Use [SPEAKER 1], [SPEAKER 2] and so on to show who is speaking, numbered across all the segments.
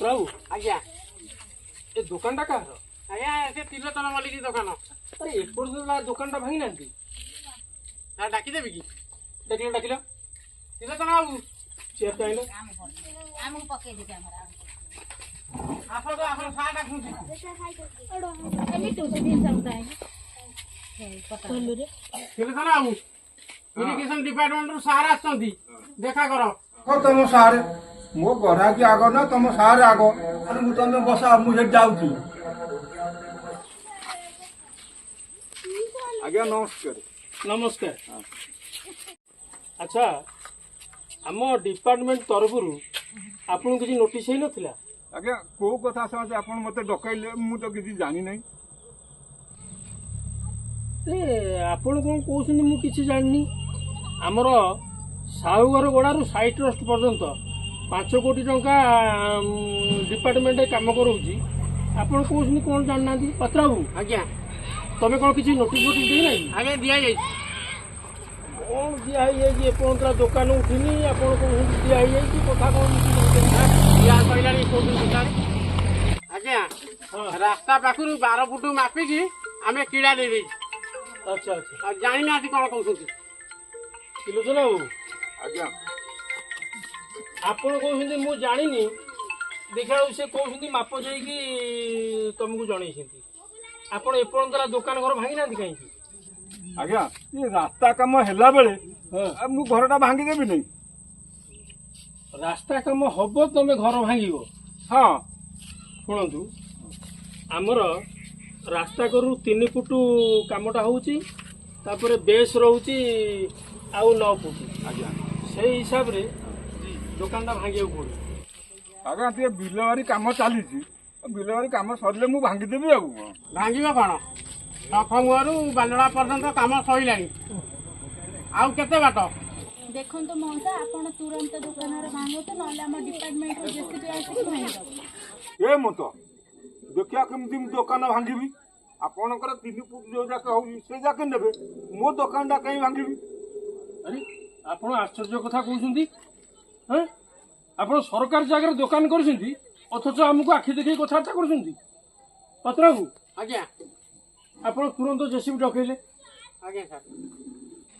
[SPEAKER 1] प्रभु
[SPEAKER 2] आज्ञा
[SPEAKER 1] ए दुकान टा कहाँ
[SPEAKER 2] आज्ञा से तिलोचन मल्लिक दुकान
[SPEAKER 1] अरे एपର୍ଯ୍ୟନ୍ତ दुकान टा भांगी नांती
[SPEAKER 2] डाकिदेवि कि
[SPEAKER 1] डाकिल डाकिल
[SPEAKER 2] तिलोचन बाबू
[SPEAKER 1] चेयर तो आइल
[SPEAKER 3] आमको पकई दे हमरा
[SPEAKER 2] आपण तो आपण साडा खुंची
[SPEAKER 3] लिटू से दिन सब दाई
[SPEAKER 2] तिलोचन बाबू इरिगेशन डिपार्टमेंट रो सारा आछंती देखा करो
[SPEAKER 4] हो तुम सारे मो गरा की आग ना तुम सारे आग अरे मु तुम बसा मुझे जाऊँ आज्ञा नमस्कार
[SPEAKER 1] नमस्कार अच्छा आम डिपार्टमेंट तरफ आपन किसी नोटिस ही नथिला
[SPEAKER 4] आज्ञा को कथा समझ आप मत डकैले मु तो किसी जानी नहीं
[SPEAKER 1] आपण कौन कहते मु किसी जाननी आमर साहुघर गड़ारू साई ट्रस्ट पर्यंत 5 कोटी टंका डिपार्टमेंट काम करोची आपण कहते कौन जानना पत्राबू
[SPEAKER 2] आज्ञा
[SPEAKER 1] तमें कौन किसी नोटिस नोटिस दे नहीं
[SPEAKER 2] आगे दिया जाई
[SPEAKER 1] कौन दिखाई एपର୍ଯ୍ୟନ୍ତ दुकान उठिनी आपण कौन दिखाई कथा कौन
[SPEAKER 2] दिया कहलानी कोन दुकान आज्ञा रास्ता पाखरु 12 फुट मापिकी आमे कीड़ा दे देई
[SPEAKER 1] अच्छा अच्छा
[SPEAKER 2] जानी ना कौन कहउछंती
[SPEAKER 1] तिलोचन बाबू
[SPEAKER 4] आज्ञा
[SPEAKER 1] आपण कहते मु जानी देखा से कहते माप जाइकी तुमको जन आपण एपର୍ଯ୍ୟନ୍ତ दुकान घर भांगी ना कहीं
[SPEAKER 4] आज्ञा ये रास्ता काम हैला बेले
[SPEAKER 1] हाँ।
[SPEAKER 4] मु घरटा भांगी देबी नहीं
[SPEAKER 1] रास्ता काम हम तुम घर भांग
[SPEAKER 4] हाँ
[SPEAKER 1] शुणु आमर रास्ता करू 3 फुट कामटा होपर बेस रोचे आउ 9 फुट
[SPEAKER 4] आज्ञा
[SPEAKER 1] से हिसाब रे दुकान भांगे पड़े
[SPEAKER 4] आज्ञा टे बिलवारी काम चली बिलवारी काम सरले मु भांगी देबी आ
[SPEAKER 2] भांगिबो कोन नखंगरु बालड़ा पर्यंत काम सइलानी आउ केते बाट
[SPEAKER 3] देखन तो मौसा आपण तुरंत दुकान रे भांगो तो नले हम डिपार्टमेंट रो जेसीबी आसी भांगो
[SPEAKER 4] ए मत देखिया केमती मु दुकान भांगीबी आपणकर 3 फुट जो जाके हो से जाके नेबे मो दुकानटा कहीं भांगीबी
[SPEAKER 1] अरे आप आश्चर्य कथा कहते हैं आप सरकार जगह दुकान कर अथच आमको आखि देखी कथबार्ता कर पत्राबू
[SPEAKER 2] आज्ञा
[SPEAKER 1] आप तुरंत जेसीबी डकैले
[SPEAKER 2] आज्ञा सर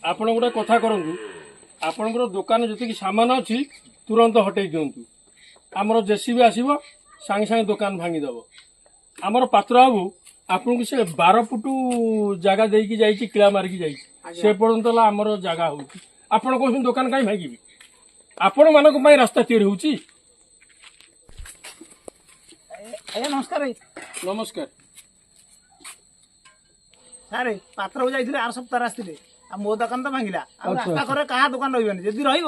[SPEAKER 1] आप गोटे कथा करूँ आपंकर दुकान जी सामान अच्छी तुरंत हटई दिंतु आमर जेसीबी आसब सांगे सांगे दुकान भांगीदेव आमर पात्र बाबू आपन को से 12 फुट जगह देकी जाइए किला मारिकी जाइए से पर्यंत आमर जगह हो आपड़ कौन दुकान कहीं भांगी आपण मान रास्ता तैयारी होची
[SPEAKER 5] आज्ञा नमस्कार
[SPEAKER 1] नमस्कार
[SPEAKER 5] सारे पात्र जाइए आर सप्ताह आसते मो दुकान तो भांगिला रास्ता करे कहा दुकान रही जदि रही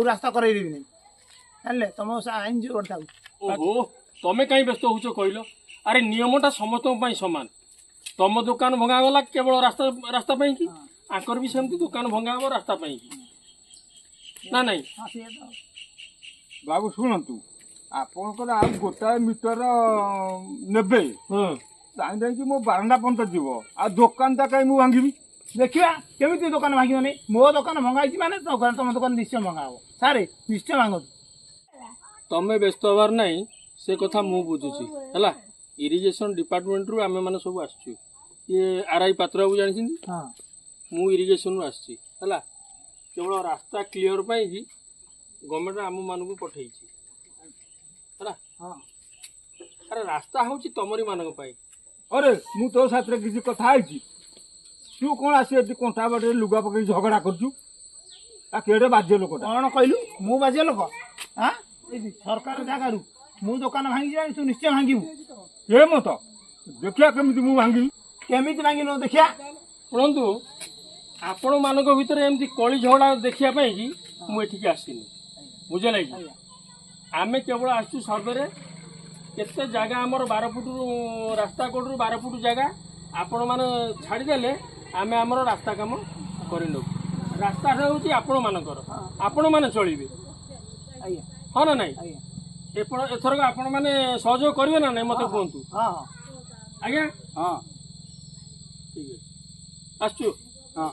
[SPEAKER 5] रास्ता कर जानले तुम आईन जो था
[SPEAKER 1] ओहो तमें कहीं व्यस्त हो कहल अरे नियमटा समस्त सामान तुम दुकान भंगा गला केवल रास्ता रास्ता कि आंकर भी सेमती दुकान भंगा हम रास्ता कि ना नहीं
[SPEAKER 4] बाबू शुणु आपणकर आ गोटाए मीटर नेबे जाई मो बारंडा पंत जीव आ दुकानटा कहीं मु भांगी
[SPEAKER 5] देखिया केमी दुकान भांगनी मो दुकान भंगाई माने तुम दुकान निश्चय भंगा हम सारे निश्चय भांग
[SPEAKER 1] तमें व्यस्त हबार नहीं से कथा मु बुझुची है इरिगेशन डिपार्टमेंट रु आमे माने सब आसछु ये आरआई पात्र बाबू जानी
[SPEAKER 5] हां
[SPEAKER 1] मु इरिगेशन रु आसछि है केवल रास्ता क्लियर पाई कि गवर्नमेंट आम मान को पठेई है
[SPEAKER 5] हां
[SPEAKER 1] अरे रास्ता होची तमरी मानक पाई
[SPEAKER 4] अरे मु तो साथ किसी कथा है तू कौन आसी कंटा बाटे लुगा पकड़ झगड़ा करचु आ केड़े बाज्य लोक
[SPEAKER 5] कौन कहलु मु बाजे लोक हां सरकार जगह रु मु दुकान भांगी जाई तू निश्चय भांगीबू
[SPEAKER 4] ए मत देखिया केमिति मु भांगी
[SPEAKER 5] केमिति भांगिनो देखिया
[SPEAKER 1] शुणु आपण मानक भितर एमती कली झगड़ा देखिया पाई कि मु एठिक आसीनी बुझले कि आमे केवल आसु सर्वे केते जगह आमर 12 फुट रास्ता कोड 12 फुट जगह आपण मान छाड़ी देले आमे आमर रास्ता काम करि नो ରାସ୍ତାଟା ହଉଛି ଆପଣ ମାନଙ୍କର, ଆପଣ ମାନେ ଚଳିବେ,
[SPEAKER 5] ଆଜ୍ଞା
[SPEAKER 1] ହଁ ନା ନାଇଁ?
[SPEAKER 5] ଆଜ୍ଞା
[SPEAKER 1] ଏଥରକ ଆପଣ ମାନେ ସହଯୋଗ କରିବେ ନା ନାଇଁ ମତେ କୁହନ୍ତୁ।
[SPEAKER 5] ହଁ ହଁ
[SPEAKER 1] ଆଜ୍ଞା
[SPEAKER 4] ହଁ
[SPEAKER 1] ଠିକ ଅଛି, ଆସୁଛୁ।
[SPEAKER 4] ହଁ